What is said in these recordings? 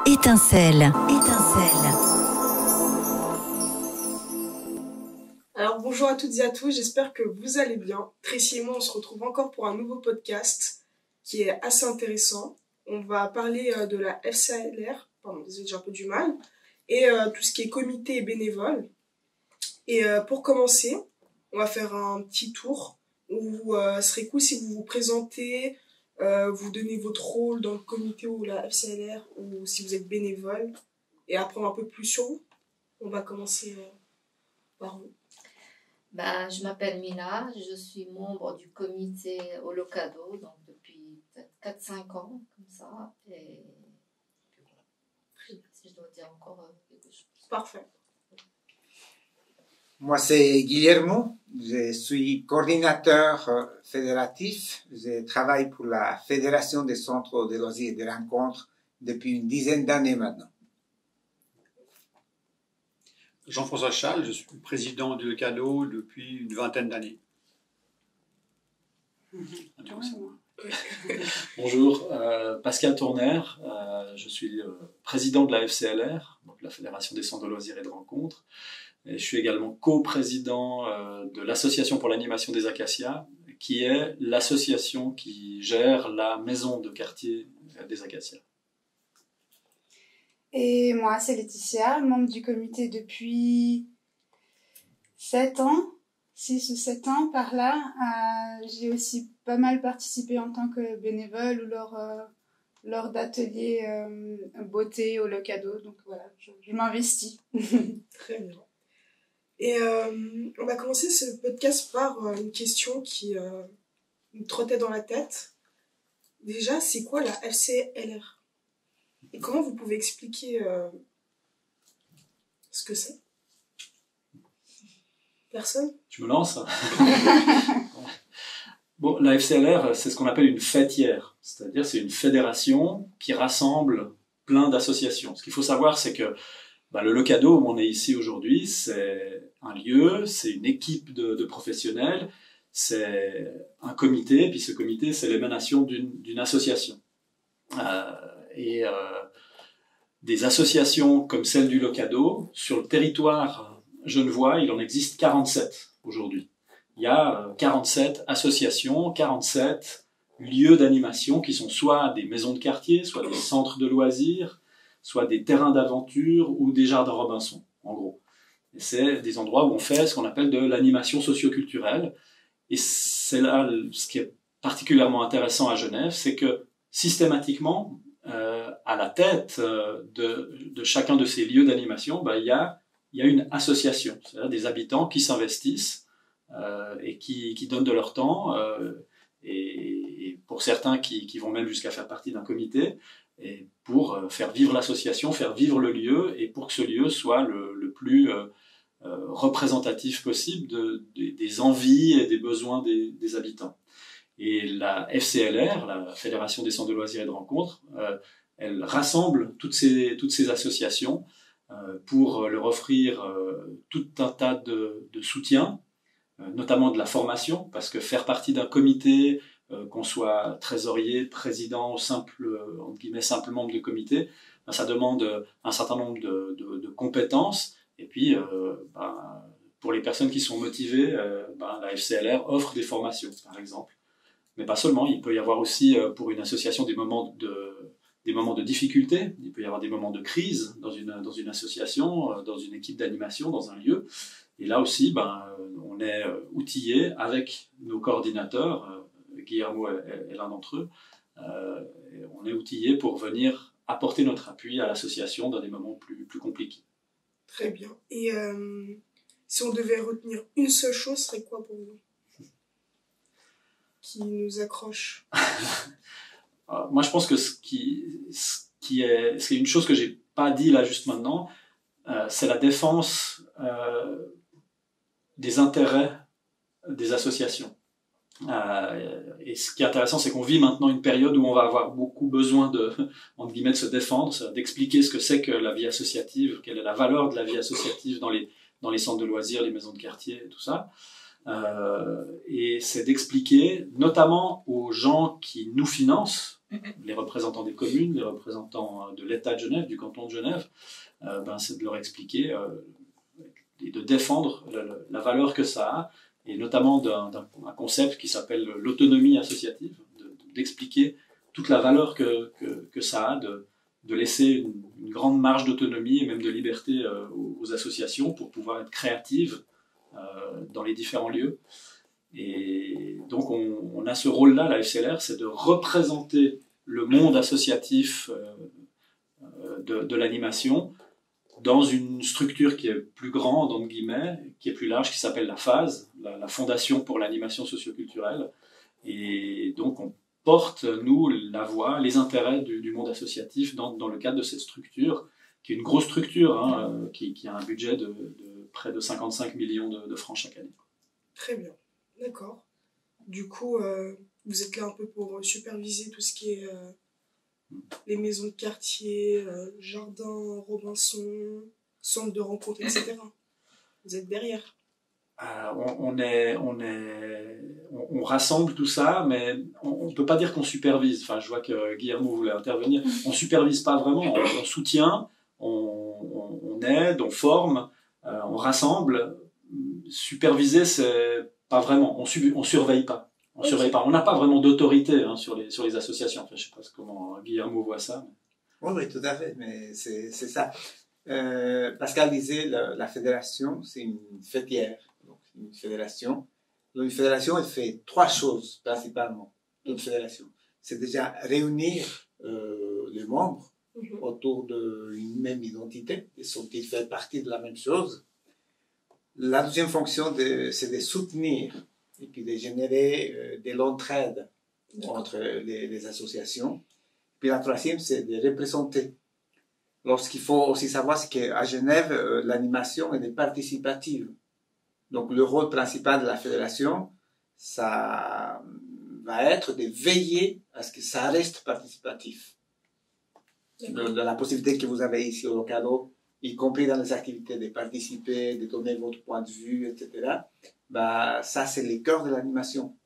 Étincelle. Alors bonjour à toutes et à tous, j'espère que vous allez bien. Tracy et moi on se retrouve encore pour un nouveau podcast qui est assez intéressant. On va parler de la FCALR, pardon désolé j'ai un peu du mal, et tout ce qui est comité et bénévole. Et pour commencer, on va faire un petit tour où ce serait cool si vous vous présentez, vous donnez votre rôle dans le comité ou la FCALR ou si vous êtes bénévole et apprendre un peu plus sur vous. On va commencer par vous. Je m'appelle Mina, je suis membre du comité Holocado, donc depuis peut-être 4-5 ans, comme ça. Et puis voilà. Je ne sais pas si je dois dire encore quelque chose. Parfait. Moi, c'est Guillermo. Je suis coordinateur fédératif. Je travaille pour la Fédération des centres de loisirs et de rencontres depuis une dizaine d'années maintenant. Jean-François Chal, je suis président du Holocado depuis une vingtaine d'années. Bonjour, Pascal Tourner, je suis président de la FCLR, donc la Fédération des centres de loisirs et de rencontres. Et je suis également co-président de l'Association pour l'animation des Acacias, qui est l'association qui gère la maison de quartier des Acacias. Et moi, c'est Laetitia, membre du comité depuis 7 ans, 6 ou 7 ans par là. J'ai aussi pas mal participé en tant que bénévole ou lors d'ateliers beauté au Holocado. Donc voilà, je m'investis. Très bien. Et on va commencer ce podcast par une question qui me trottait dans la tête. Déjà, c'est quoi la FCLR ? Et comment vous pouvez expliquer ce que c'est ? Personne ? Tu me lances ? Bon, la FCLR, c'est ce qu'on appelle une fêtière. C'est-à-dire, c'est une fédération qui rassemble plein d'associations. Ce qu'il faut savoir, c'est que le Holocado, où on est ici aujourd'hui, c'est un lieu, c'est une équipe de professionnels, c'est un comité, puis ce comité, c'est l'émanation d'une association. Des associations comme celle du Holocado, sur le territoire genevois, il en existe 47 aujourd'hui. Il y a 47 associations, 47 lieux d'animation qui sont soit des maisons de quartier, soit des centres de loisirs, soit des terrains d'aventure ou des jardins Robinson, en gros. Et c'est des endroits où on fait ce qu'on appelle de l'animation socio-culturelle. Et c'est là ce qui est particulièrement intéressant à Genève, c'est que systématiquement, à la tête de chacun de ces lieux d'animation, il y a une association, c'est-à-dire des habitants qui s'investissent et qui donnent de leur temps, et pour certains qui vont même jusqu'à faire partie d'un comité, et pour faire vivre l'association, faire vivre le lieu, et pour que ce lieu soit le plus représentatif possible des envies et des besoins des habitants. Et la FCLR, la Fédération des centres de loisirs et de rencontres, elle rassemble toutes ces associations pour leur offrir tout un tas de soutien, notamment de la formation, parce que faire partie d'un comité, qu'on soit trésorier, président ou simple membre de comité, ça demande un certain nombre de compétences. Et puis, pour les personnes qui sont motivées, la FCLR offre des formations, par exemple. Mais pas seulement, il peut y avoir aussi pour une association des moments de difficulté, il peut y avoir des moments de crise dans une association, dans une équipe d'animation, dans un lieu. Et là aussi, on est outillé avec nos coordinateurs, Guillermo est l'un d'entre eux, on est outillé pour venir apporter notre appui à l'association dans des moments plus compliqués. Très bien. Et si on devait retenir une seule chose, ce serait quoi pour vous ? Qui nous accroche ? Moi, je pense que ce qui est une chose que j'ai pas dit là juste maintenant, c'est la défense des intérêts des associations. Et ce qui est intéressant, c'est qu'on vit maintenant une période où on va avoir beaucoup besoin entre guillemets, de se défendre, d'expliquer ce que c'est que la vie associative, quelle est la valeur de la vie associative dans les centres de loisirs, les maisons de quartier, et tout ça. Et c'est d'expliquer, notamment aux gens qui nous financent les représentants des communes, les représentants de l'État de Genève, du canton de Genève, c'est de leur expliquer et de défendre la valeur que ça a, et notamment d'un concept qui s'appelle l'autonomie associative, d'expliquer toute la valeur que ça a de laisser une grande marge d'autonomie et même de liberté aux associations pour pouvoir être créatives dans les différents lieux. Et donc on a ce rôle-là, la FCLR, c'est de représenter le monde associatif de l'animation dans une structure qui est plus grande, entre guillemets, qui est plus large, qui s'appelle la FASE, la Fondation pour l'animation socioculturelle. Et donc on porte, nous, la voix, les intérêts du monde associatif dans le cadre de cette structure, qui est une grosse structure, hein, qui a un budget de près de 55 millions de francs chaque année. Très bien, d'accord. Du coup, vous êtes là un peu pour superviser tout ce qui est les maisons de quartier, jardins, Robinson, centres de rencontres, etc. Vous êtes derrière. On rassemble tout ça, mais on ne peut pas dire qu'on supervise. Enfin, je vois que Guillermo voulait intervenir. On ne supervise pas vraiment. On soutient, on aide, on forme, on rassemble. Superviser, c'est pas vraiment. On surveille pas. On surveille pas. On n'a pas vraiment d'autorité sur les associations. Enfin, je ne sais pas comment Guillermo voit ça. Mais... Oui, tout à fait. Mais c'est ça. Pascal disait la fédération, c'est une fêtière. Donc, une fédération. Donc, une fédération, elle fait trois choses principalement. Une fédération, c'est déjà réunir les membres autour d'une même identité. Ils sont-ils fait partie de la même chose. La deuxième fonction, c'est de soutenir et puis de générer de l'entraide entre les associations. Puis la troisième, c'est de représenter. Lorsqu'il faut aussi savoir, c'est qu'à Genève, l'animation elle est participative. Donc le rôle principal de la fédération, ça va être de veiller à ce que ça reste participatif. La possibilité que vous avez ici au Locado, y compris dans les activités, de participer, de donner votre point de vue, etc. Ça, c'est le cœur de l'animation.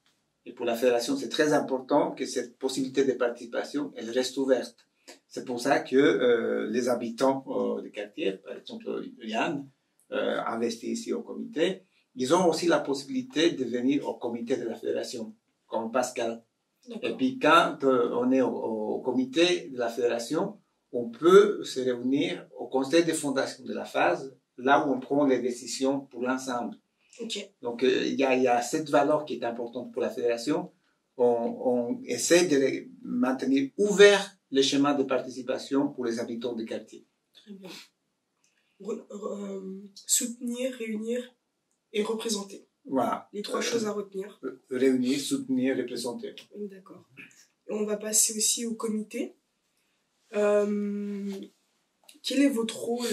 Et pour la fédération, c'est très important que cette possibilité de participation, elle reste ouverte. C'est pour ça que les habitants des quartiers, par exemple Yann, investi ici au comité, ils ont aussi la possibilité de venir au comité de la fédération, comme Pascal. Et puis quand on est au comité de la fédération, on peut se réunir au conseil de fondation de la phase, là où on prend les décisions pour l'ensemble. Okay. Donc il y a cette valeur qui est importante pour la fédération. On essaie de maintenir ouvert les schémas de participation pour les habitants du quartier. Très bien. Soutenir, réunir et représenter. Voilà. Les trois choses à retenir. Réunir, soutenir, représenter. D'accord. On va passer aussi au comité. Quel est votre rôle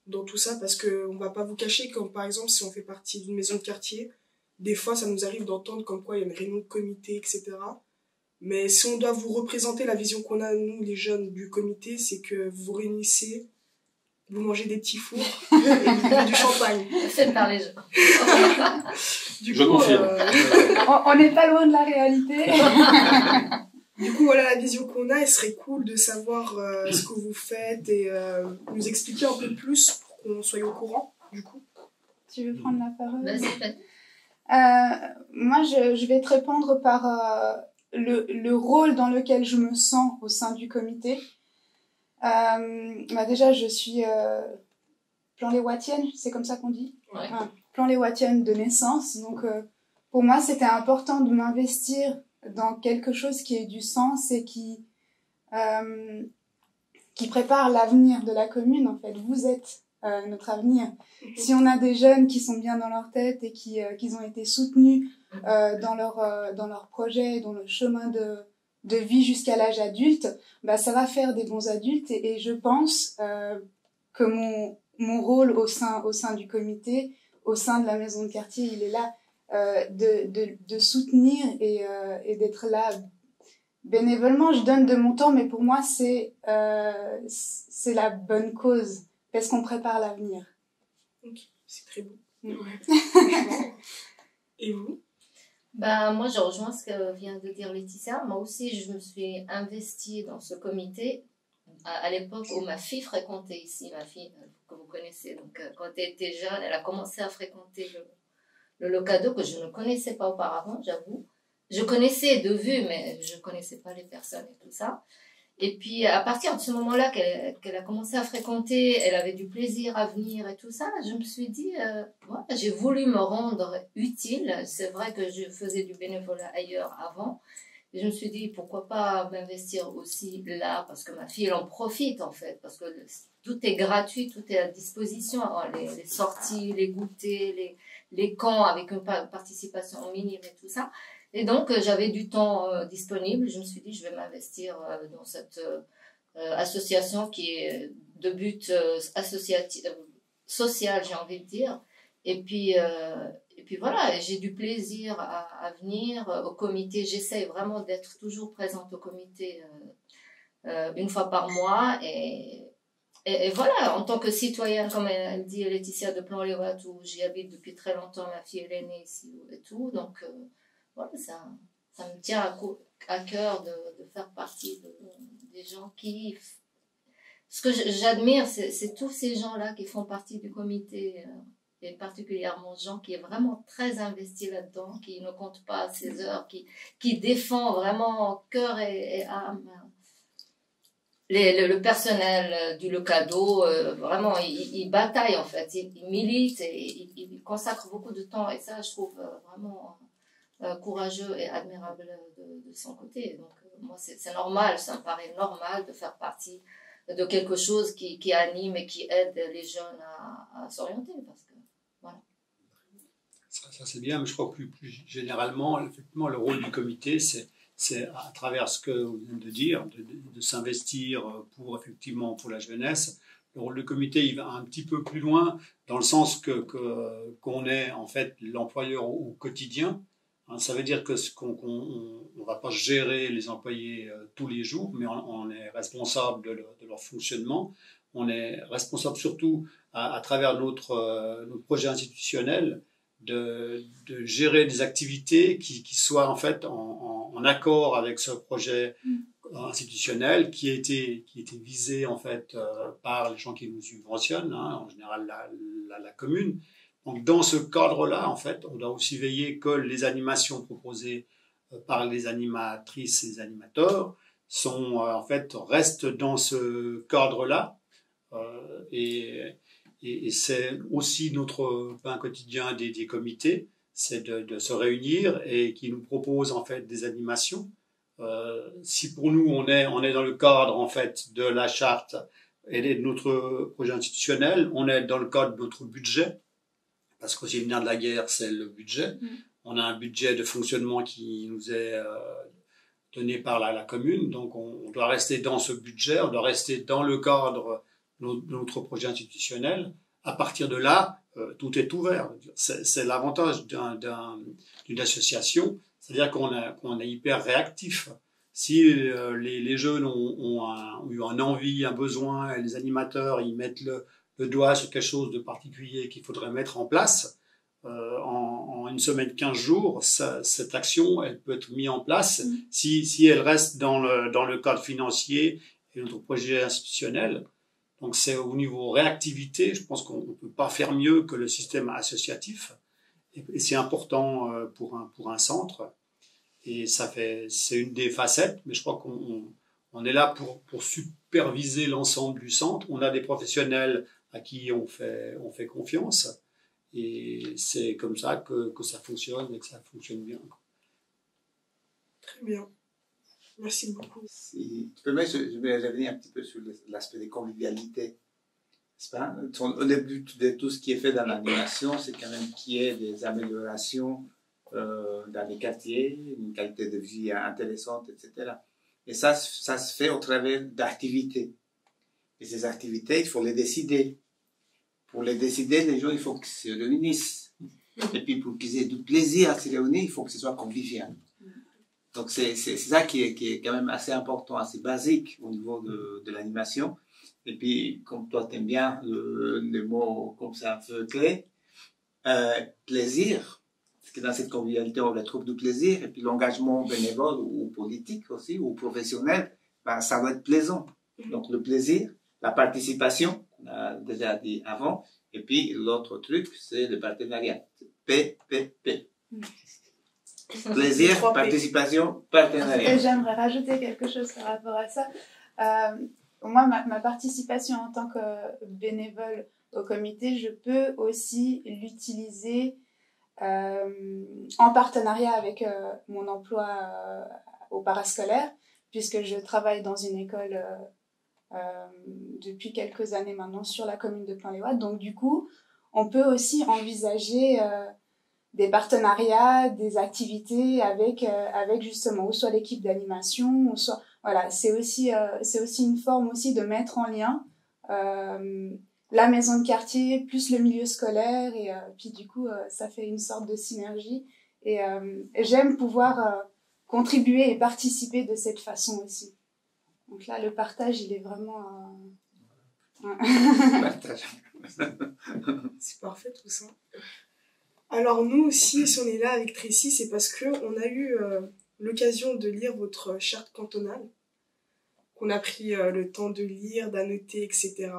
dans tout ça? Parce qu'on ne va pas vous cacher, comme par exemple si on fait partie d'une maison de quartier, des fois ça nous arrive d'entendre comme quoi il y a une réunion de comité, etc. Mais si on doit vous représenter la vision qu'on a, nous les jeunes du comité, c'est que vous vous réunissez, vous mangez des petits fours et vous buvez du champagne. Faites parler les gens. Je confirme. On n'est pas loin de la réalité. Du coup, voilà la vision qu'on a. Il serait cool de savoir ce que vous faites et nous expliquer un peu plus pour qu'on soit au courant, du coup. Tu veux prendre la parole? Vas-y. Moi, je vais te répondre par le rôle dans lequel je me sens au sein du comité. Déjà, je suis plan-léoitienne, c'est comme ça qu'on dit? Ouais. Plan-léoitienne de naissance. Donc, pour moi, c'était important de m'investir dans quelque chose qui ait du sens et qui prépare l'avenir de la commune. En fait, vous êtes notre avenir. Si on a des jeunes qui sont bien dans leur tête et qui ont été soutenus dans leur projet, dans le chemin de vie jusqu'à l'âge adulte, ça va faire des bons adultes. Et je pense que mon rôle au sein du comité, au sein de la maison de quartier, il est là. De soutenir et d'être là bénévolement. Je donne de mon temps, mais pour moi c'est la bonne cause parce qu'on prépare l'avenir. Ok, c'est très beau. Ouais. Et vous? Ben, moi, je rejoins ce que vient de dire Laetitia. Moi aussi, je me suis investie dans ce comité à l'époque où ma fille fréquentait ici, ma fille que vous connaissez. Donc, quand elle était jeune, elle a commencé à fréquenter le Locado que je ne connaissais pas auparavant, j'avoue. Je connaissais de vue, mais je ne connaissais pas les personnes et tout ça. Et puis, à partir de ce moment-là qu'elle a commencé à fréquenter, elle avait du plaisir à venir et tout ça, je me suis dit, voilà, j'ai voulu me rendre utile. C'est vrai que je faisais du bénévolat ailleurs avant. Et je me suis dit, pourquoi pas m'investir aussi là, parce que ma fille, elle en profite en fait, parce que tout est gratuit, tout est à disposition, les sorties, les goûters, les camps avec une participation minime et tout ça. Et donc, j'avais du temps disponible. Je me suis dit, je vais m'investir dans cette association qui est de but social, j'ai envie de dire. Et puis voilà, j'ai du plaisir à venir au comité. J'essaie vraiment d'être toujours présente au comité une fois par mois. Et voilà, en tant que citoyenne, comme elle dit Laetitia de Plan-les-Ouates, où j'y habite depuis très longtemps, ma fille elle est née ici et tout. Donc, voilà, ça me tient à cœur de faire partie des gens qui... Ce que j'admire, c'est tous ces gens-là qui font partie du comité, et particulièrement Jean, qui est vraiment très investi là-dedans, qui ne compte pas ses heures, qui défend vraiment cœur et âme. Le personnel du Locado, vraiment, il bataille en fait, il milite et il consacre beaucoup de temps. Et ça, je trouve vraiment... courageux et admirable de son côté. Donc, moi, c'est normal, ça me paraît normal de faire partie de quelque chose qui anime et qui aide les jeunes à s'orienter. Parce que, voilà. Ça c'est bien, mais je crois que plus généralement, effectivement, le rôle du comité, c'est à travers ce que vous venez de dire, de s'investir pour la jeunesse. Le rôle du comité, il va un petit peu plus loin, dans le sens qu'on est en fait l'employeur au quotidien. Ça veut dire qu'on ne va pas gérer les employés tous les jours, mais on est responsable de leur fonctionnement. On est responsable surtout à travers notre projet institutionnel de gérer des activités qui soient en fait en accord avec ce projet institutionnel qui a été visé en fait par les gens qui nous subventionnent, en général la commune. Donc, dans ce cadre-là, en fait, on doit aussi veiller que les animations proposées par les animatrices et les animateurs restent dans ce cadre-là. Et c'est aussi notre pain quotidien des comités, c'est de se réunir et qui nous proposent en fait des animations. Si pour nous on est dans le cadre en fait de la charte et de notre projet institutionnel, on est dans le cadre de notre budget. Parce qu'au nerf de la guerre, c'est le budget. On a un budget de fonctionnement qui nous est donné par la commune. Donc, on doit rester dans ce budget, on doit rester dans le cadre de notre projet institutionnel. À partir de là, tout est ouvert. C'est l'avantage d'une association, c'est-à-dire qu'on est hyper réactif. Si les jeunes ont eu un envie, un besoin, et les animateurs, ils mettent le doigt sur quelque chose de particulier qu'il faudrait mettre en place, en une semaine, 15 jours, cette action, elle peut être mise en place si elle reste dans le cadre financier et notre projet institutionnel. Donc c'est au niveau réactivité, je pense qu'on ne peut pas faire mieux que le système associatif. Et c'est important pour un centre. Et c'est une des facettes, mais je crois qu'on est là pour superviser l'ensemble du centre. On a des professionnels à qui on fait confiance. Et c'est comme ça que ça fonctionne et que ça fonctionne bien. Très bien. Merci beaucoup. Si tu permets, je vais revenir un petit peu sur l'aspect des convivialités. N'est-ce pas? Au début de tout ce qui est fait dans l'animation, c'est quand même qu'il y ait des améliorations dans les quartiers, une qualité de vie intéressante, etc. Et ça se fait au travers d'activités. Et ces activités, il faut les décider. Pour les décider, les gens, il faut qu'ils se réunissent. Et puis, pour qu'ils aient du plaisir à se réunir, il faut que ce soit convivial. Donc, c'est ça qui est quand même assez important, assez basique au niveau de l'animation. Et puis, comme toi, tu aimes bien le mot comme ça un peu clé, plaisir, Parce que dans cette convivialité, on retrouve du plaisir. Et puis l'engagement bénévole ou politique aussi, ou professionnel, ben, ça doit être plaisant. Donc le plaisir, la participation, on a déjà dit avant. Et puis l'autre truc, c'est le partenariat. PPP. Plaisir, participation, partenariat. Et j'aimerais rajouter quelque chose par rapport à ça. Moi, ma participation en tant que bénévole au comité, je peux aussi l'utiliser en partenariat avec mon emploi au parascolaire, puisque je travaille dans une école depuis quelques années maintenant sur la commune de Plain-les-Ouates. Donc du coup, on peut aussi envisager des partenariats, des activités avec justement, ou soit l'équipe d'animation, ou soit, voilà, c'est aussi une forme aussi de mettre en lien la maison de quartier plus le milieu scolaire, et puis du coup, ça fait une sorte de synergie, et j'aime pouvoir contribuer et participer de cette façon aussi. Donc là, le partage, il est vraiment... Partage. C'est parfait tout ça. Alors nous aussi, si on est là avec Tracy, c'est parce qu'on a eu l'occasion de lire votre charte cantonale, qu'on a pris le temps de lire, d'annoter, etc.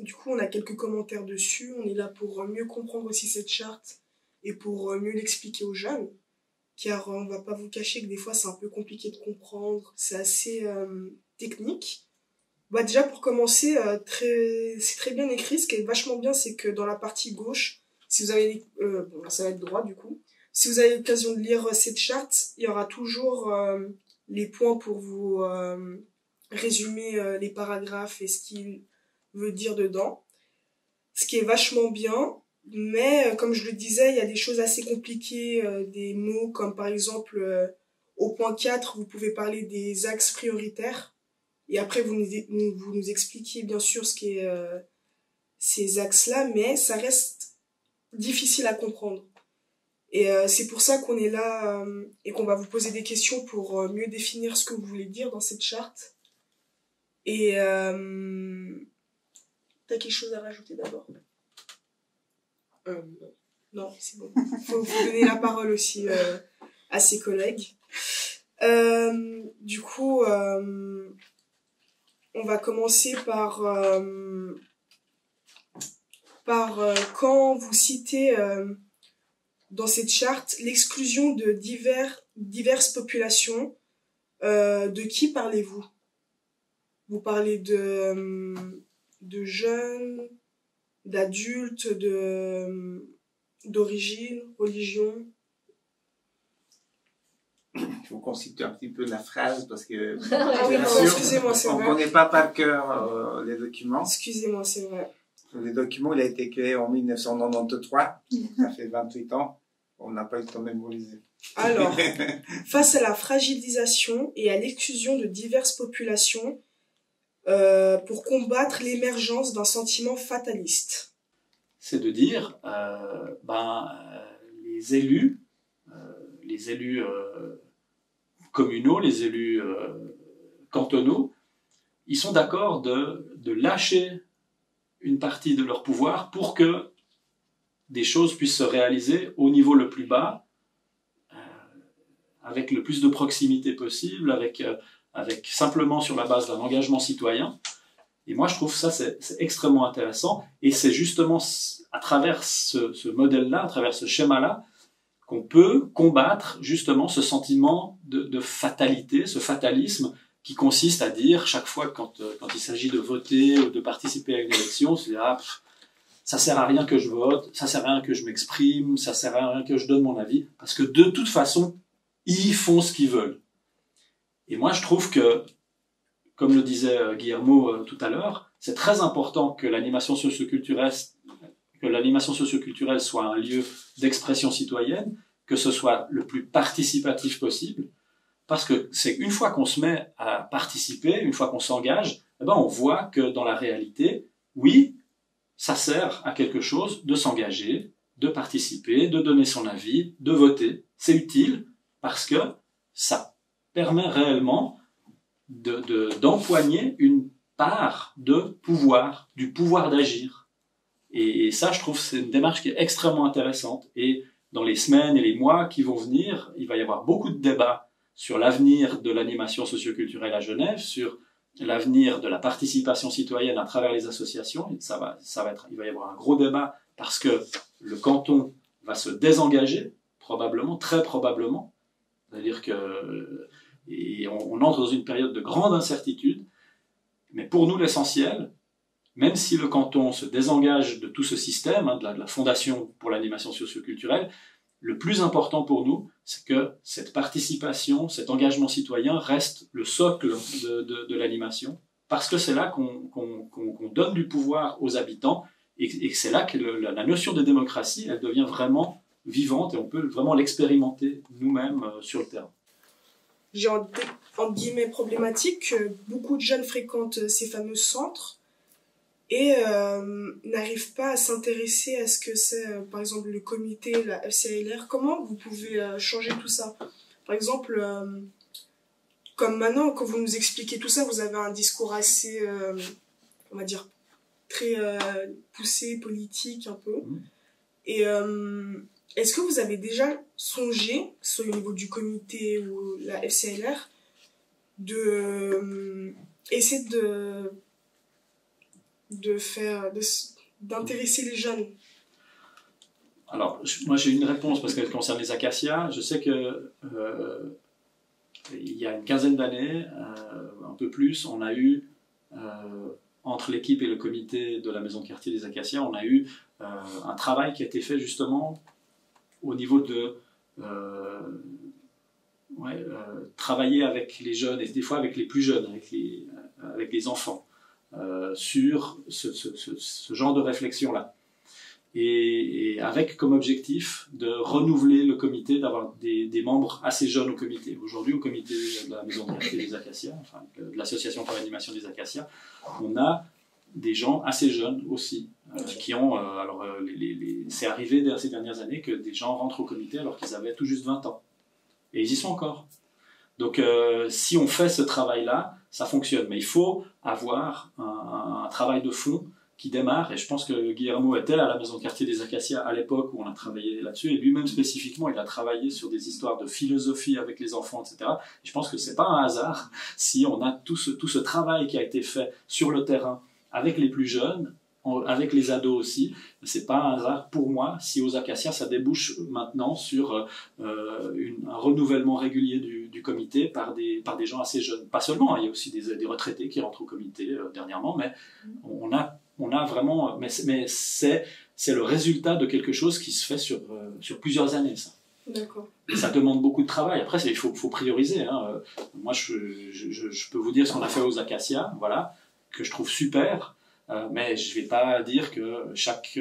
Du coup, on a quelques commentaires dessus. On est là pour mieux comprendre aussi cette charte et pour mieux l'expliquer aux jeunes. Car on va pas vous cacher que des fois, c'est un peu compliqué de comprendre. C'est assez technique. Bah déjà, pour commencer, c'est très bien écrit. Ce qui est vachement bien, c'est que dans la partie gauche, si vous avez... bon, là, ça va être droit, du coup. Si vous avez l'occasion de lire cette charte, il y aura toujours les points pour vous résumer les paragraphes et ce qu'il veut dire dedans. Ce qui est vachement bien. Mais, comme je le disais, il y a des choses assez compliquées, des mots comme par exemple, au point 4, vous pouvez parler des axes prioritaires. Et après, vous nous expliquez bien sûr ce qu'est ces axes-là, mais ça reste difficile à comprendre. Et c'est pour ça qu'on est là et qu'on va vous poser des questions pour mieux définir ce que vous voulez dire dans cette charte. Et t'as quelque chose à rajouter d'abord? Non, c'est bon. Faut vous donner la parole aussi à ses collègues. Du coup, on va commencer par quand vous citez dans cette charte l'exclusion de diverses populations. De qui parlez-vous? Vous parlez de jeunes, d'adultes, d'origine, religion? Il faut qu'on cite un petit peu la phrase parce que Ah oui, bien non, sûr, excusez-moi, c'est on ne vrai. connaît pas par cœur les documents. Excusez-moi, c'est vrai. Le document il a été créé en 1993, ça fait 28 ans, on n'a pas eu le temps de mémoriser. Alors, face à la fragilisation et à l'exclusion de diverses populations, pour combattre l'émergence d'un sentiment fataliste. C'est de dire, les élus communaux, les élus cantonaux, ils sont d'accord de lâcher une partie de leur pouvoir pour que des choses puissent se réaliser au niveau le plus bas, avec le plus de proximité possible, avec simplement sur la base d'un engagement citoyen. Et moi, je trouve ça c'est extrêmement intéressant. Et c'est justement à travers ce modèle-là, à travers ce schéma-là, qu'on peut combattre justement ce sentiment de fatalité, ce fatalisme qui consiste à dire chaque fois quand il s'agit de voter ou de participer à une élection, c'est ça sert à rien que je vote, ça sert à rien que je m'exprime, ça sert à rien que je donne mon avis, parce que de toute façon, ils font ce qu'ils veulent. Et moi, je trouve que, comme le disait Guillermo tout à l'heure, c'est très important que l'animation socioculturelle soit un lieu d'expression citoyenne, que ce soit le plus participatif possible, parce que c'est une fois qu'on se met à participer, une fois qu'on s'engage, on voit que dans la réalité, oui, ça sert à quelque chose de s'engager, de participer, de donner son avis, de voter. C'est utile parce que ça permet réellement d'empoigner une part de pouvoir, du pouvoir d'agir. Et ça, je trouve, c'est une démarche qui est extrêmement intéressante. Et dans les semaines et les mois qui vont venir, il va y avoir beaucoup de débats sur l'avenir de l'animation socioculturelle à Genève, sur l'avenir de la participation citoyenne à travers les associations. Et il va y avoir un gros débat parce que le canton va se désengager, probablement, très probablement. C'est-à-dire qu'on entre dans une période de grande incertitude. Mais pour nous, l'essentiel, même si le canton se désengage de tout ce système, de la Fondation pour l'animation socioculturelle, le plus important pour nous, c'est que cette participation, cet engagement citoyen reste le socle de l'animation, parce que c'est là qu'on donne du pouvoir aux habitants, et que c'est là que la notion de démocratie, elle devient vraiment vivante, et on peut vraiment l'expérimenter nous-mêmes sur le terrain. J'ai entre guillemets problématique que beaucoup de jeunes fréquentent ces fameux centres et n'arrivent pas à s'intéresser à ce que c'est, par exemple, le comité, la FCALR. Comment vous pouvez changer tout ça? Par exemple, comme maintenant, quand vous nous expliquez tout ça, vous avez un discours assez, on va dire, très poussé, politique un peu. Et est-ce que vous avez déjà songé, soit au niveau du comité ou la FCALR, essayer d'intéresser les jeunes? Alors, moi j'ai une réponse parce qu'elle concerne les acacias. Je sais que il y a une quinzaine d'années, un peu plus, on a eu, entre l'équipe et le comité de la maison de quartier des acacias, on a eu un travail qui a été fait justement au niveau de travailler avec les jeunes, et des fois avec les plus jeunes, avec les enfants, sur ce genre de réflexion-là. Et avec comme objectif de renouveler le comité, d'avoir des membres assez jeunes au comité. Aujourd'hui, au comité de la maison de quartier des acacias, enfin de l'association pour l'animation des acacias, on a des gens assez jeunes aussi, qui ont... c'est arrivé ces dernières années que des gens rentrent au comité alors qu'ils avaient tout juste 20 ans. Et ils y sont encore. Donc, si on fait ce travail-là, ça fonctionne. Mais il faut avoir un travail de fond qui démarre. Et je pense que Guillermo était à la maison de quartier des Acacias à l'époque où on a travaillé là-dessus. Et lui-même spécifiquement, il a travaillé sur des histoires de philosophie avec les enfants, etc. Et je pense que c'est pas un hasard si on a tout ce travail qui a été fait sur le terrain avec les plus jeunes, avec les ados aussi. C'est pas un hasard pour moi si aux Acacias ça débouche maintenant sur un renouvellement régulier du comité par des gens assez jeunes. Pas seulement, il y a aussi des retraités qui rentrent au comité dernièrement, mais on a vraiment, mais c'est le résultat de quelque chose qui se fait sur plusieurs années, ça. D'accord. Et ça demande beaucoup de travail. Après, il faut prioriser. Hein. Moi, je peux vous dire ce qu'on a fait aux Acacias, voilà, que je trouve super. Mais je ne vais pas dire que chaque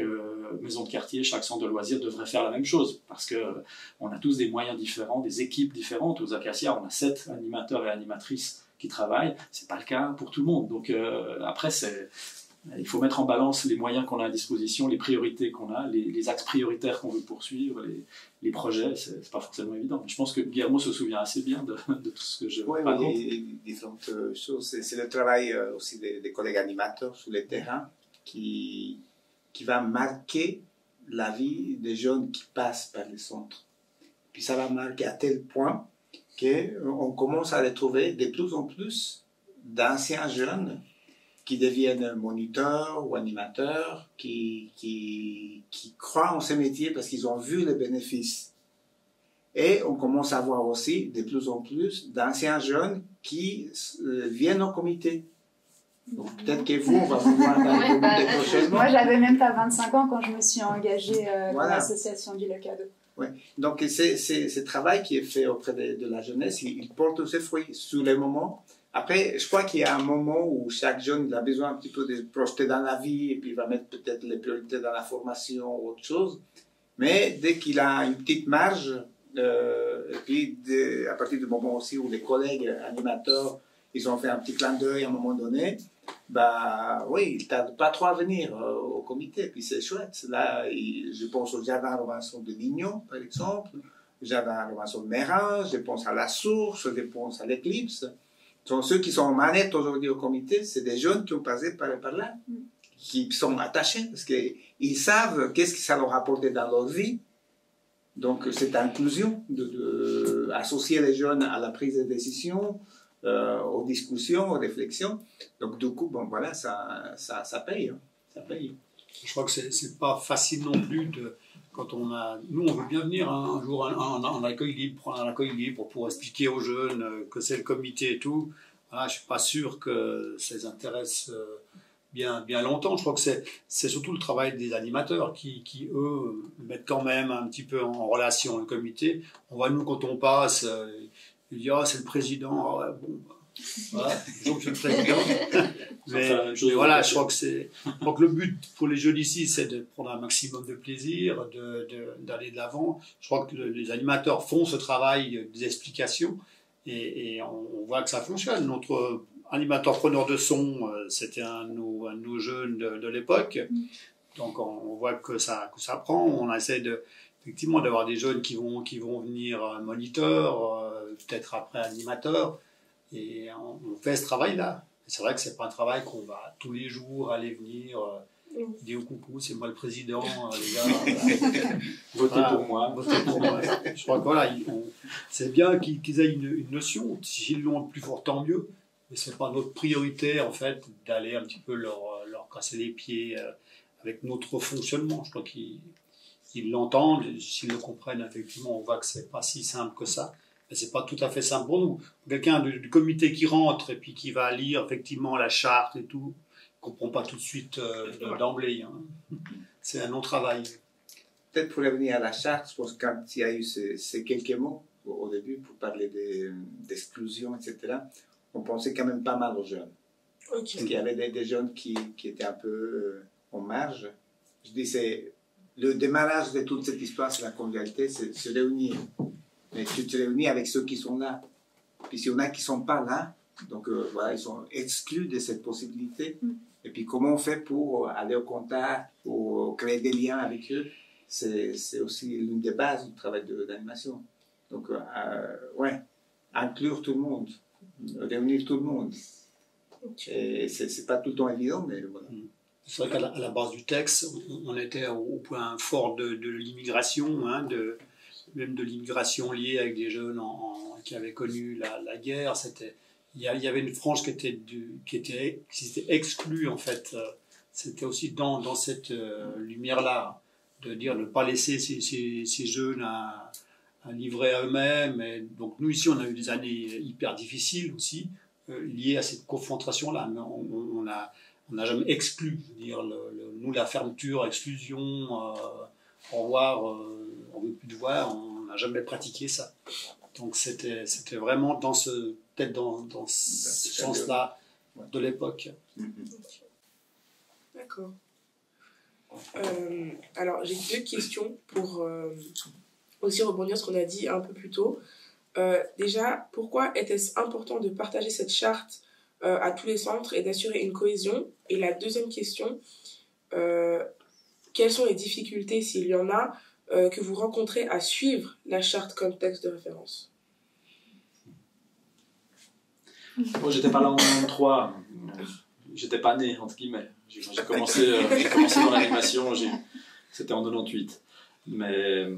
maison de quartier, chaque centre de loisirs devrait faire la même chose, parce qu'on a tous des moyens différents, des équipes différentes. Aux Acacias, on a 7 animateurs et animatrices qui travaillent. Ce n'est pas le cas pour tout le monde. Donc après, il faut mettre en balance les moyens qu'on a à disposition, les priorités qu'on a, les axes prioritaires qu'on veut poursuivre, les projets. Ce n'est pas forcément évident. Je pense que Guillermo se souvient assez bien de tout ce que je raconte. Oui, différentes choses. C'est le travail aussi des collègues animateurs sur le terrain qui va marquer la vie des jeunes qui passent par les centres. Puis ça va marquer à tel point qu'on commence à retrouver de plus en plus d'anciens jeunes qui deviennent moniteurs ou animateurs, qui croient en ce métier parce qu'ils ont vu les bénéfices. Et on commence à voir aussi de plus en plus d'anciens jeunes qui viennent au comité. Donc peut-être que vous, on va vous voir dans le comité prochainement. Moi, j'avais même pas 25 ans quand je me suis engagée dans l'association du Locado. Ouais. Donc ce travail qui est fait auprès de la jeunesse, il porte ses fruits sur les moments. Après, je crois qu'il y a un moment où chaque jeune il a besoin un petit peu de se projeter dans la vie et puis il va mettre peut-être les priorités dans la formation ou autre chose. Mais dès qu'il a une petite marge, et puis à partir du moment aussi où les collègues animateurs ils ont fait un petit clin d'œil à un moment donné, bah oui, il ne tarde pas trop à venir au comité. Puis c'est chouette. Là, je pense au jardin Robinson de Lignon, par exemple, au jardin Robinson de Mérin, je pense à la Source, je pense à l'Éclipse. Ceux qui sont en manette aujourd'hui au comité, c'est des jeunes qui ont passé par là, qui sont attachés parce qu'ils savent qu'est-ce que ça leur a apporté dans leur vie. Donc, cette inclusion, associer les jeunes à la prise de décision, aux discussions, aux réflexions. Donc, du coup, bon, voilà, ça paye. Hein. Ça paye. Je crois que c'est pas facile non plus quand nous, on veut bien venir un jour en accueil libre, prendre un accueil libre pour expliquer aux jeunes que c'est le comité et tout. Voilà, je suis pas sûr que ça les intéresse bien longtemps. Je crois que c'est surtout le travail des animateurs qui, eux, mettent quand même un petit peu en relation le comité. On voit, nous, quand on passe, ils disent « Ah, c'est le président. Ah, ouais, bon, voilà, donc c'est le président. » Mais voilà, je crois que le but pour les jeunes ici, c'est de prendre un maximum de plaisir, d'aller de l'avant. Je crois que les animateurs font ce travail des explications et on voit que ça fonctionne. Notre animateur preneur de son, c'était un de nos jeunes de l'époque. Donc on voit que ça prend. On essaie effectivement d'avoir des jeunes qui vont venir moniteurs, peut-être après animateurs. Et on fait ce travail-là. C'est vrai que c'est pas un travail qu'on va tous les jours aller venir dire coucou, c'est moi le président, les gars. Votez pour moi. Votez pour moi. Je crois que voilà, c'est bien qu'ils aient une notion. S'ils l'ont plus fort, tant mieux. Mais c'est pas notre priorité en fait d'aller un petit peu leur casser les pieds avec notre fonctionnement. Je crois qu'ils l'entendent, s'ils le comprennent effectivement, on voit que c'est pas si simple que ça. Mais c'est pas tout à fait simple pour nous. Quelqu'un du comité qui rentre et puis qui va lire effectivement la charte et tout, ne comprend pas tout de suite d'emblée. Hein. C'est un long travail. Peut-être pour revenir à la charte, je pense que quand il y a eu ces quelques mots au début pour parler d'exclusion, etc., on pensait quand même pas mal aux jeunes. Okay. Parce qu'il y avait des jeunes qui étaient un peu en marge. Je dis, c'est le démarrage de toute cette histoire, c'est la convivialité, c'est se réunir. Mais tu te réunis avec ceux qui sont là. Puis s'il y en a qui ne sont pas là, donc voilà, ils sont exclus de cette possibilité. Et puis comment on fait pour aller au contact, pour créer des liens avec eux, c'est aussi l'une des bases du travail d'animation. Donc, ouais, inclure tout le monde, réunir tout le monde. Okay. Et c'est pas tout le temps évident, mais voilà. C'est vrai qu'à la base du texte, on était au point fort de l'immigration, hein, même de l'immigration liée avec des jeunes qui avaient connu la guerre. Il y avait une frange qui était exclue, en fait. C'était aussi dans cette lumière-là, de dire de ne pas laisser ces jeunes à livrer à eux-mêmes. Et donc nous, ici, on a eu des années hyper difficiles aussi, liées à cette confrontation-là. On n'a jamais exclu. Je veux dire, nous, la fermeture, exclusion, au revoir, on ne veut plus te voir, on n'a jamais pratiqué ça. Donc c'était vraiment peut-être dans ce sens-là de l'époque. D'accord. Alors j'ai 2 questions pour aussi rebondir sur ce qu'on a dit un peu plus tôt. Déjà, pourquoi était-ce important de partager cette charte à tous les centres et d'assurer une cohésion? Et la deuxième question, quelles sont les difficultés, s'il y en a, que vous rencontrez à suivre la charte comme texte de référence? Moi, j'étais pas là en 93. J'étais pas né, entre guillemets. J'ai commencé dans l'animation, c'était en 98. Mais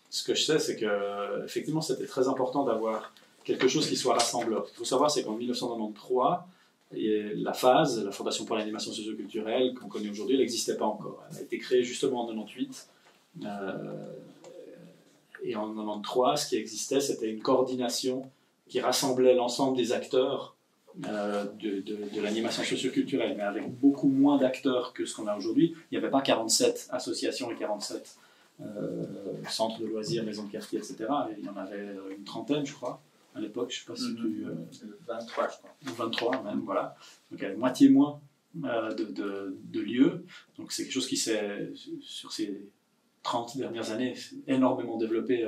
ce que je sais, c'est que effectivement, c'était très important d'avoir quelque chose qui soit rassembleur. Ce qu'il faut savoir, c'est qu'en 1993, la FASE, la Fondation pour l'animation socioculturelle qu'on connaît aujourd'hui, elle n'existait pas encore. Elle a été créée justement en 98. Et en 93, ce qui existait, c'était une coordination qui rassemblait l'ensemble des acteurs de l'animation socioculturelle, mais avec beaucoup moins d'acteurs que ce qu'on a aujourd'hui. Il n'y avait pas 47 associations et 47 centres de loisirs, maisons de quartier, etc. Et il y en avait une trentaine, je crois, à l'époque. Je ne sais pas si tu... 23, je crois. 23 même, voilà. Donc il y avait moitié moins de lieux. Donc c'est quelque chose qui s'est, sur ces 30 dernières années, énormément développé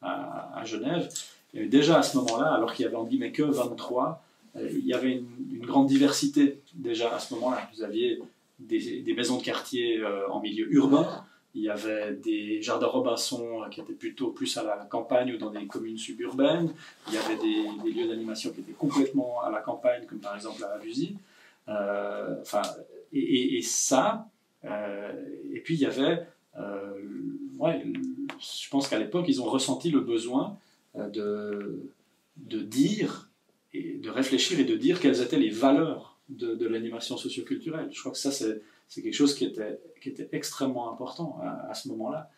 à Genève. Et déjà à ce moment-là, alors qu'il y avait en guillemets que 23, il y avait une grande diversité déjà à ce moment-là. Vous aviez des maisons de quartier en milieu urbain, il y avait des jardins Robinson qui étaient plutôt plus à la campagne ou dans des communes suburbaines, il y avait des lieux d'animation qui étaient complètement à la campagne, comme par exemple à Abuzy. Et ça, et puis il y avait je pense qu'à l'époque, ils ont ressenti le besoin de dire, et de réfléchir et de dire quelles étaient les valeurs de l'animation socioculturelle. Je crois que ça, c'est quelque chose qui était extrêmement important à ce moment-là.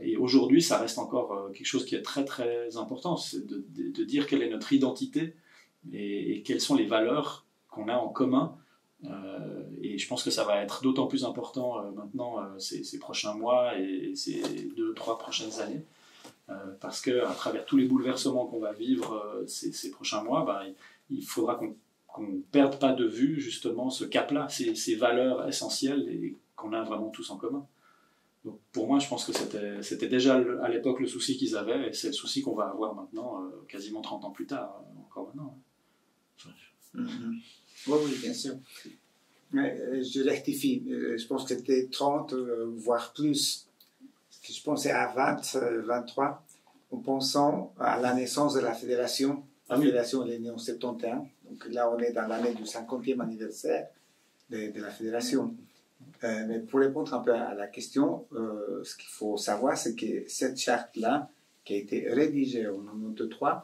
Et aujourd'hui, ça reste encore quelque chose qui est très très important, c'est de dire quelle est notre identité et quelles sont les valeurs qu'on a en commun. Et je pense que ça va être d'autant plus important maintenant ces prochains mois et ces 2-3 prochaines années, parce qu'à travers tous les bouleversements qu'on va vivre ces prochains mois, il faudra qu'on ne perde pas de vue justement ce cap-là, ces valeurs essentielles et qu'on a vraiment tous en commun. Donc pour moi, je pense que c'était déjà à l'époque le souci qu'ils avaient, et c'est le souci qu'on va avoir maintenant, quasiment 30 ans plus tard, encore maintenant. Oui, bien sûr. Mais, je rectifie, je pense que c'était 30, voire plus. Je pensais à 20, 23, en pensant à la naissance de la fédération. La fédération, elle est née en 71, donc là on est dans l'année du 50e anniversaire de la fédération. Mais pour répondre un peu à la question, ce qu'il faut savoir, c'est que cette charte-là, qui a été rédigée en 1993,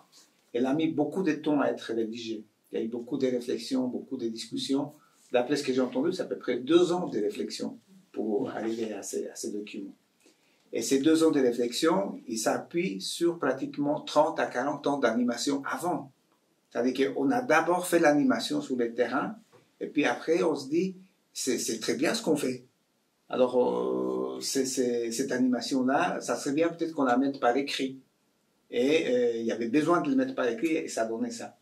elle a mis beaucoup de temps à être rédigée. Il y a eu beaucoup de réflexions, beaucoup de discussions. D'après ce que j'ai entendu, c'est à peu près 2 ans de réflexion pour arriver à ces documents. Et ces 2 ans de réflexion, ils s'appuient sur pratiquement 30 à 40 ans d'animation avant. C'est-à-dire qu'on a d'abord fait l'animation sur le terrain, et puis après on se dit, c'est très bien ce qu'on fait. Alors, cette animation-là, ça serait bien peut-être qu'on la mette par écrit. Et il y avait besoin de le mettre par écrit, et ça donnait ça.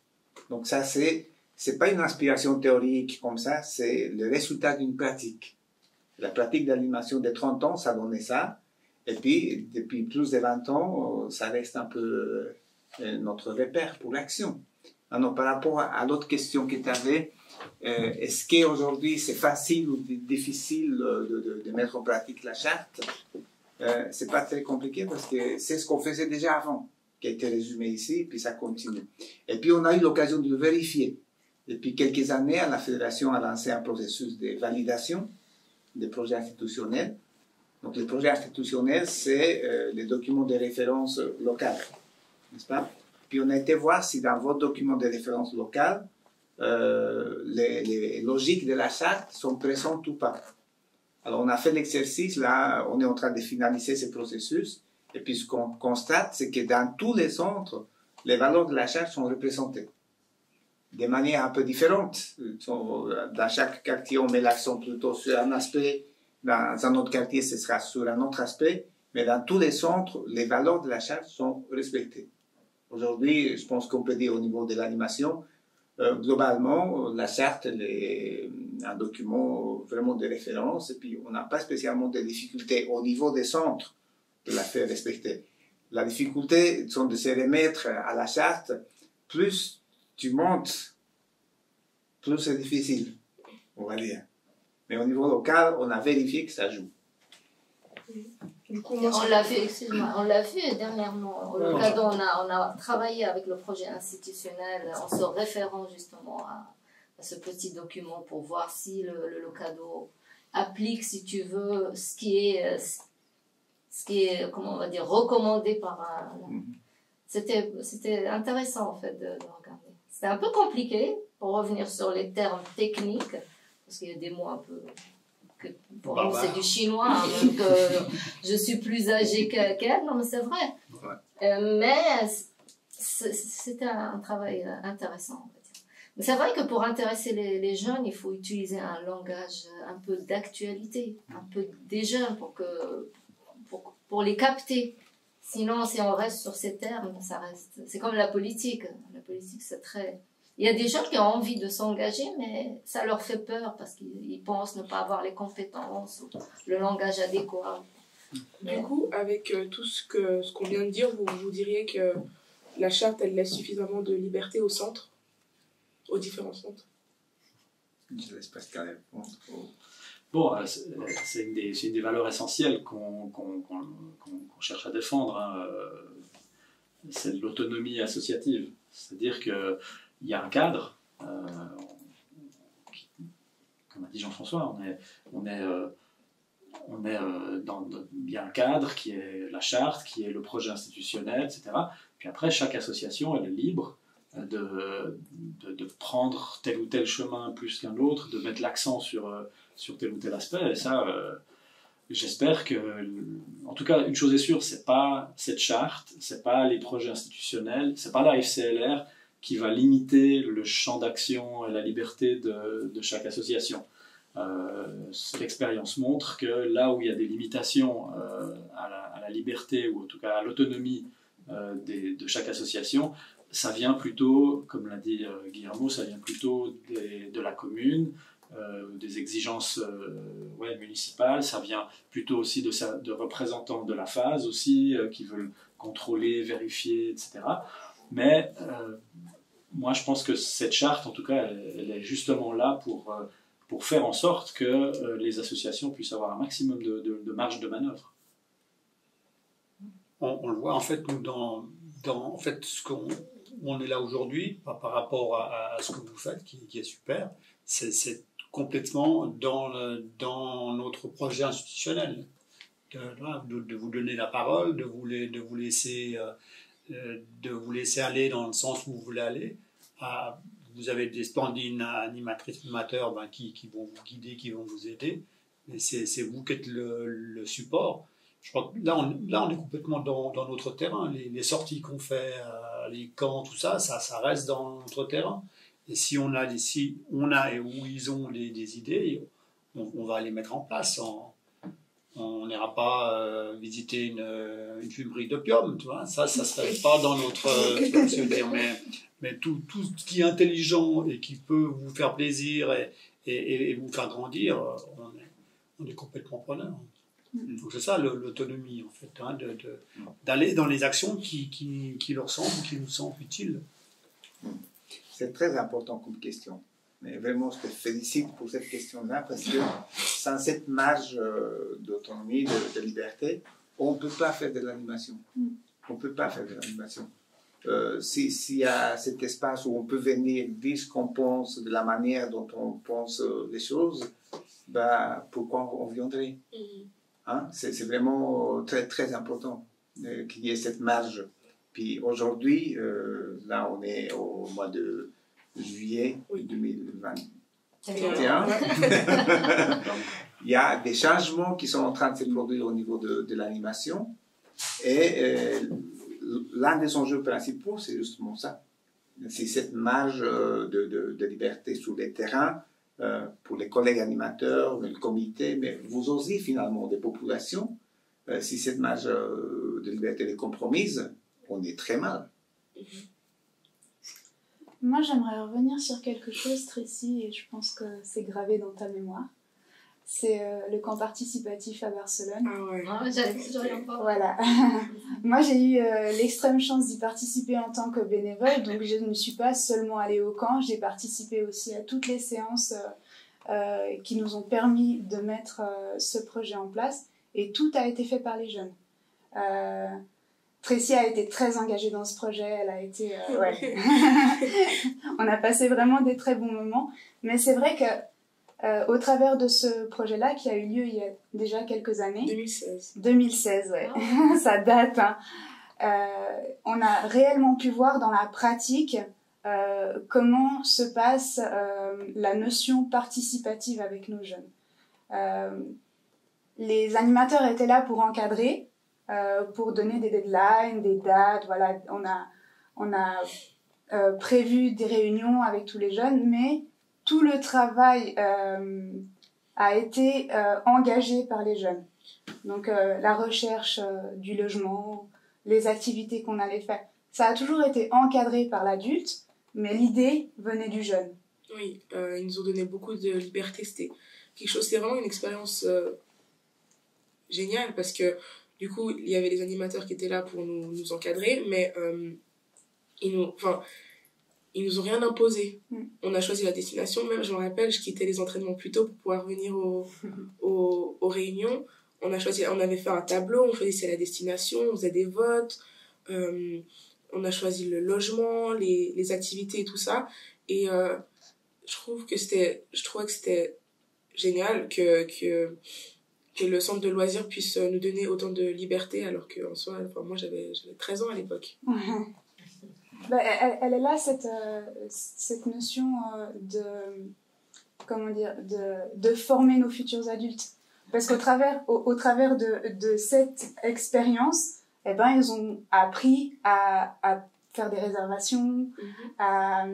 Donc ça, c'est pas une inspiration théorique comme ça, c'est le résultat d'une pratique. La pratique d'animation de 30 ans, ça donnait ça. Et puis, depuis plus de 20 ans, ça reste un peu notre repère pour l'action. Alors, par rapport à l'autre question que tu avais, est-ce qu'aujourd'hui c'est facile ou difficile de mettre en pratique la charte? C'est pas très compliqué parce que c'est ce qu'on faisait déjà avant, qui a été résumé ici, et puis ça continue. Et puis on a eu l'occasion de le vérifier. Depuis quelques années, la Fédération a lancé un processus de validation des projets institutionnels. Donc les projets institutionnels, c'est les documents de référence locales, n'est-ce pas? Puis on a été voir si dans votre document de référence locale, les logiques de la charte sont présentes ou pas. Alors on a fait l'exercice, là on est en train de finaliser ce processus, et puis ce qu'on constate, c'est que dans tous les centres, les valeurs de la charte sont représentées de manière un peu différente. Dans chaque quartier, on met l'accent plutôt sur un aspect, dans un autre quartier, ce sera sur un autre aspect, mais dans tous les centres, les valeurs de la charte sont respectées. Aujourd'hui, je pense qu'on peut dire au niveau de l'animation, globalement, la charte est un document vraiment de référence, et puis on n'a pas spécialement de difficultés au niveau des centres de la faire respecter. La difficulté, c'est de se remettre à la charte. Plus tu montes, plus c'est difficile, on va dire. Mais au niveau local, on a vérifié que ça joue. Du coup, On l'a vu, excuse-moi, on l'a vu dernièrement. Au Locado, on a travaillé avec le projet institutionnel en se référant justement à ce petit document pour voir si le Locado applique, si tu veux, ce qui est comment on va dire, recommandé par un... C'était intéressant en fait de regarder. C'était un peu compliqué pour revenir sur les termes techniques, parce qu'il y a des mots un peu... Pour nous, c'est du chinois, hein, donc je suis plus âgée qu'elle, non mais c'est vrai. Ouais. Mais c'était un travail intéressant, on va dire. Mais c'est vrai que pour intéresser les jeunes, il faut utiliser un langage un peu d'actualité, un peu des jeunes pour les capter. Sinon, si on reste sur ces termes, ça reste... C'est comme la politique. La politique, c'est très... Il y a des gens qui ont envie de s'engager, mais ça leur fait peur parce qu'ils pensent ne pas avoir les compétences ou le langage adéquat. Du coup, avec tout ce qu'on vient de dire, vous diriez que la charte, elle laisse suffisamment de liberté au centre, aux différents centres? Je laisse Pascal répondre. Bon, c'est une des valeurs essentielles qu'on cherche à défendre. Hein. C'est l'autonomie associative. C'est-à-dire que il y a un cadre, comme a dit Jean-François, il y a un cadre qui est la charte, qui est le projet institutionnel, etc. Puis après, chaque association, elle est libre de prendre tel ou tel chemin plus qu'un autre, de mettre l'accent sur tel ou tel aspect. Et ça, j'espère que, en tout cas, une chose est sûre, c'est pas cette charte, c'est pas les projets institutionnels, c'est pas la FCLR qui va limiter le champ d'action et la liberté de chaque association. L'expérience montre que là où il y a des limitations à la liberté ou en tout cas à l'autonomie de chaque association, ça vient plutôt, comme l'a dit Guillermo, ça vient plutôt de la commune, des exigences municipales, ça vient plutôt aussi de représentants de la phase aussi, qui veulent contrôler, vérifier, etc. Mais moi je pense que cette charte, en tout cas, elle est justement là pour faire en sorte que les associations puissent avoir un maximum de marge de manœuvre. On le voit en fait, nous, dans en fait, où on est là aujourd'hui par rapport à ce que vous faites, qui est super, c'est complètement dans notre projet institutionnel. De vous donner la parole, de vous laisser aller dans le sens où vous voulez aller. Vous avez des splendides animatrices, animateurs qui vont vous guider, qui vont vous aider. Mais c'est vous qui êtes le support. Je crois que là, on est complètement dans notre terrain. Les sorties qu'on fait, les camps, tout ça, ça reste dans notre terrain. Et si on a et où ils ont des idées, on va les mettre en place. On n'ira pas visiter une fumerie d'opium, tu vois. Ça serait pas dans notre... mais tout ce qui est intelligent et qui peut vous faire plaisir et vous faire grandir, on est complètement preneur. Donc c'est ça l'autonomie, en fait, hein, d'aller dans les actions qui leur semblent, qui nous semblent utiles. C'est très important comme question. Mais vraiment, je te félicite pour cette question-là, parce que sans cette marge d'autonomie, de liberté, on ne peut pas faire de l'animation. On ne peut pas faire de l'animation. S'il y a cet espace où on peut venir dire ce qu'on pense, de la manière dont on pense les choses, pourquoi on viendrait? Hein? C'est vraiment très, très important qu'il y ait cette marge. Puis aujourd'hui, là, on est au mois de juillet 2021. Il y a des changements qui sont en train de se produire au niveau de l'animation. Et l'un des enjeux principaux, c'est justement ça. C'est cette marge de liberté sur les terrains pour les collègues animateurs, le comité, mais vous aussi finalement des populations. Si cette marge de liberté est compromise, on est très mal. Moi, j'aimerais revenir sur quelque chose, Tracy, et je pense que c'est gravé dans ta mémoire. C'est le camp participatif à Barcelone. Ah ouais. J'aurais encore. Voilà. Moi, j'ai eu l'extrême chance d'y participer en tant que bénévole, donc je ne suis pas seulement allée au camp, j'ai participé aussi à toutes les séances qui nous ont permis de mettre ce projet en place, et tout a été fait par les jeunes. Tracy a été très engagée dans ce projet, elle a été... On a passé vraiment des très bons moments, mais c'est vrai que au travers de ce projet-là, qui a eu lieu il y a déjà quelques années... 2016, ouais. Ça date, hein. On a réellement pu voir dans la pratique comment se passe la notion participative avec nos jeunes. Les animateurs étaient là pour encadrer, pour donner des deadlines, des dates, voilà. On a prévu des réunions avec tous les jeunes, mais tout le travail a été engagé par les jeunes. Donc la recherche du logement, les activités qu'on allait faire, ça a toujours été encadré par l'adulte, mais l'idée venait du jeune. Oui, ils nous ont donné beaucoup de liberté. C'était vraiment une expérience géniale, parce que du coup, il y avait les animateurs qui étaient là pour nous encadrer, mais ils nous ont rien imposé. On a choisi la destination. Même, je me rappelle, je quittais les entraînements plus tôt pour pouvoir venir aux réunions. On avait fait un tableau, on choisissait la destination, on faisait des votes, on a choisi le logement, les activités et tout ça. Et je trouvais que c'était génial que que le centre de loisirs puisse nous donner autant de liberté, alors qu'en soi, enfin, moi j'avais 13 ans à l'époque. Bah, elle est là, cette notion comment dire, de former nos futurs adultes. Parce qu'au travers, au travers de cette expérience, eh ben, ils ont appris à faire des réservations, à,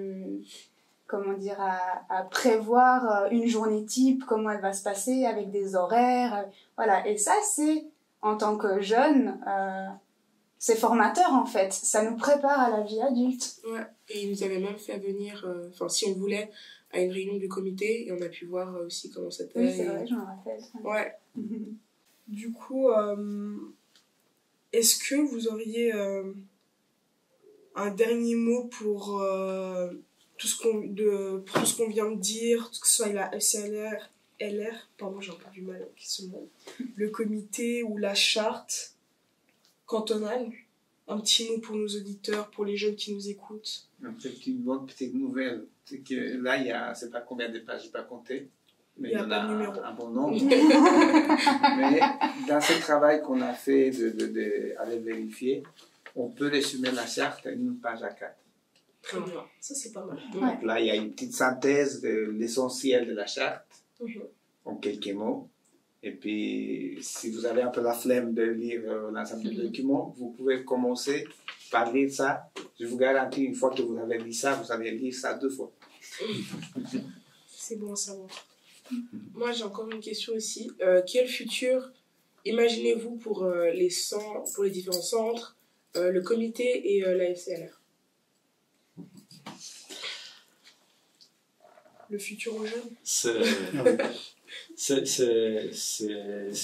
comment dire, à prévoir une journée type, comment elle va se passer, avec des horaires. Voilà. Et ça, c'est, en tant que jeune, c'est formateur, en fait. Ça nous prépare à la vie adulte. Ouais. Et ils nous avaient même fait venir, si on voulait, à une réunion du comité, et on a pu voir aussi comment c'était. Oui, c'est vrai, je me rappelle. Ouais. Du coup, est-ce que vous auriez un dernier mot pour tout ce qu'on vient de dire, que ce soit la FCLR, pardon, j'ai un peu du mal avec ce mot, le comité ou la charte cantonale? Un petit mot pour nos auditeurs, pour les jeunes qui nous écoutent. Peut-être une bonne petite nouvelle, c'est que là, il y a, je ne sais pas combien de pages, je n'ai pas compté, mais il y en a un bon nombre. Mais dans ce travail qu'on a fait d'aller vérifier, on peut résumer la charte à une page à 4. Très bien, ça c'est pas mal. Donc là, il y a une petite synthèse de l'essentiel de la charte, en quelques mots. Et puis, si vous avez un peu la flemme de lire l'ensemble des documents, vous pouvez commencer par lire ça. Je vous garantis, une fois que vous avez lu ça, vous allez lire ça 2 fois. C'est bon à savoir. Moi, j'ai encore une question aussi. Quel futur imaginez-vous pour les différents centres, le comité et la FCLR? Le futur aux jeunes? C'est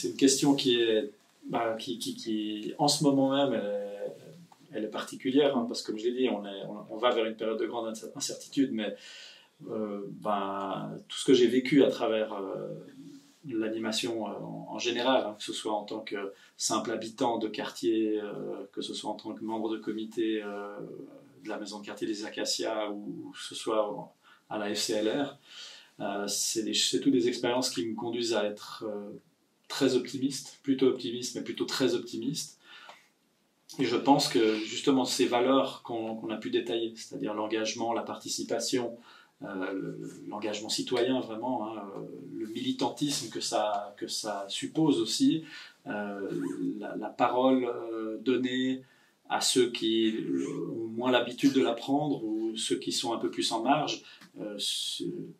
une question qui est, en ce moment même, elle est particulière, hein, parce que comme je l'ai dit, on va vers une période de grande incertitude, mais tout ce que j'ai vécu à travers l'animation en général, hein, que ce soit en tant que simple habitant de quartier, que ce soit en tant que membre de comité de la maison de quartier des Acacias, ou que ce soit à la FCLR, c'est toutes des expériences qui me conduisent à être très optimiste, mais plutôt très optimiste. Et je pense que justement ces valeurs qu'on a pu détailler, c'est-à-dire l'engagement, la participation, l'engagement citoyen vraiment, hein, le militantisme que ça suppose aussi, la parole donnée à ceux qui ont moins l'habitude de l'apprendre ou ceux qui sont un peu plus en marge, que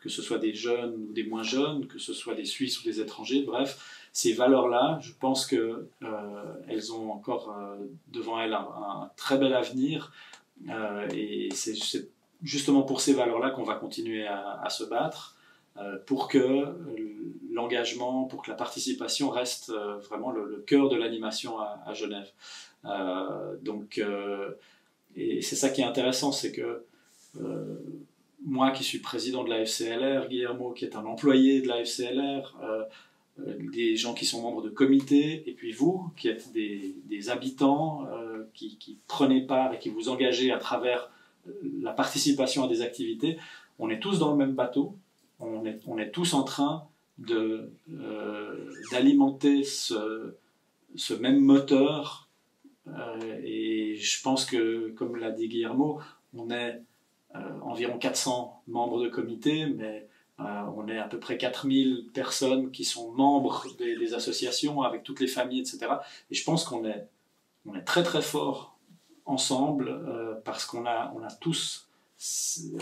ce soit des jeunes ou des moins jeunes, que ce soit des Suisses ou des étrangers, bref, ces valeurs-là, je pense qu'elles ont encore devant elles un très bel avenir, et c'est justement pour ces valeurs-là qu'on va continuer à se battre, pour que l'engagement, pour que la participation reste vraiment le cœur de l'animation à Genève. Et c'est ça qui est intéressant, c'est que moi qui suis président de la FCLR, Guillermo qui est un employé de la FCLR, des gens qui sont membres de comité, et puis vous qui êtes des habitants qui prenez part et qui vous engagez à travers la participation à des activités, on est tous dans le même bateau, on est tous en train d'alimenter ce même moteur. Et je pense que, comme l'a dit Guillermo, on est environ 400 membres de comité, mais on est à peu près 4000 personnes qui sont membres des associations, avec toutes les familles, etc. Et je pense qu'on est très très fort ensemble, parce qu'on a tous,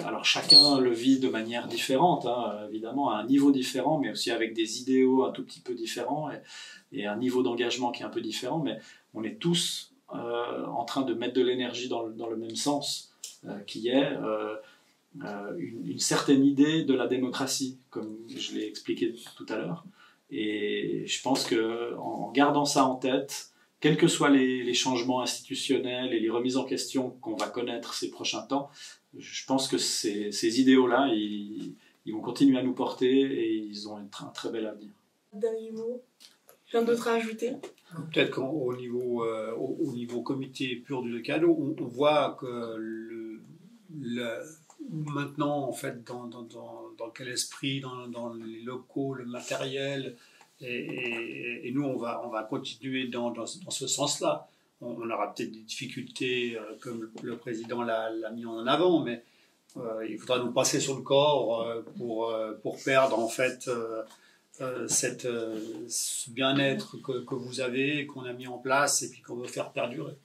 alors chacun le vit de manière différente, hein, évidemment, à un niveau différent, mais aussi avec des idéaux un tout petit peu différents, et un niveau d'engagement qui est un peu différent, mais on est tous en train de mettre de l'énergie dans le même sens, qui est une certaine idée de la démocratie, comme je l'ai expliqué tout à l'heure. Et je pense qu'en gardant ça en tête, quels que soient les changements institutionnels et les remises en question qu'on va connaître ces prochains temps, je pense que ces idéaux-là, ils vont continuer à nous porter, et ils ont un très bel avenir. Dernier mot, rien d'autre à ajouter? Peut-être qu'au niveau comité pur du Locado, on voit que maintenant, en fait, dans quel esprit, dans les locaux, le matériel, Et nous, on va continuer dans ce sens-là. On aura peut-être des difficultés, comme le président l'a mis en avant, mais il faudra nous passer sur le corps pour perdre en fait ce bien-être que vous avez, qu'on a mis en place et puis qu'on veut faire perdurer.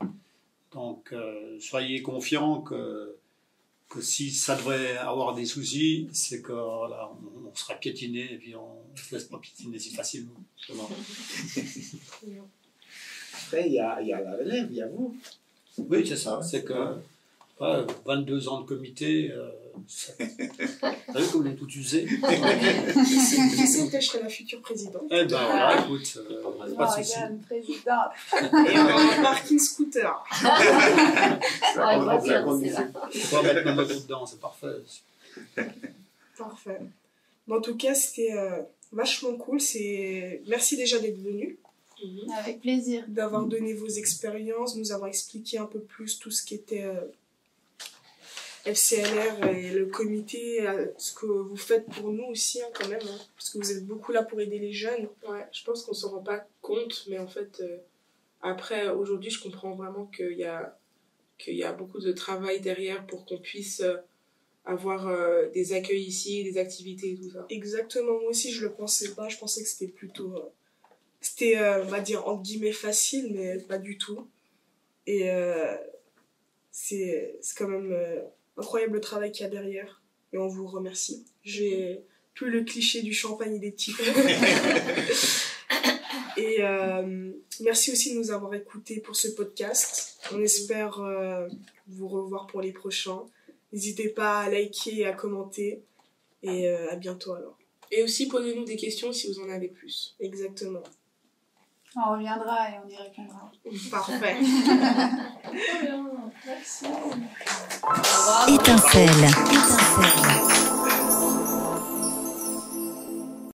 Donc, soyez confiants que si ça devrait avoir des soucis, c'est que voilà, on sera piétiné et puis on ne se laisse pas piétiner si facilement. Après, il y a la relève, il y a vous. Oui, c'est ça. C'est que 22 ans de comité, vous savez qu'on est tout usé. Je sais que je serai la future présidente. Eh ben voilà, écoute, pas de soucis. Regarde, présidente. Et on aura un parking scooter. Ah, On va bien c'est là. On va mettre ma moto dedans, c'est parfait. Parfait. Bon, en tout cas, c'était vachement cool. Merci déjà d'être venu, Avec plaisir. d'avoir donné vos expériences, nous avoir expliqué un peu plus tout ce qui était FCLR et le comité, ce que vous faites pour nous aussi, hein, quand même, hein, parce que vous êtes beaucoup là pour aider les jeunes. Ouais, je pense qu'on s'en rend pas compte, mais en fait, après, aujourd'hui, je comprends vraiment qu'il y a beaucoup de travail derrière pour qu'on puisse avoir des accueils ici, des activités et tout ça. Exactement, moi aussi je le pensais pas, je pensais que c'était plutôt, on va dire entre guillemets facile, mais pas du tout. Et c'est quand même incroyable le travail qu'il y a derrière, et on vous remercie. J'ai plus le cliché du champagne et des titres. Et merci aussi de nous avoir écoutés pour ce podcast. On espère vous revoir pour les prochains. N'hésitez pas à liker et à commenter. Et à bientôt alors. Et aussi, posez-nous des questions si vous en avez plus. Exactement. On reviendra et on y répondra. Parfait. Merci. Au revoir. Étincelle.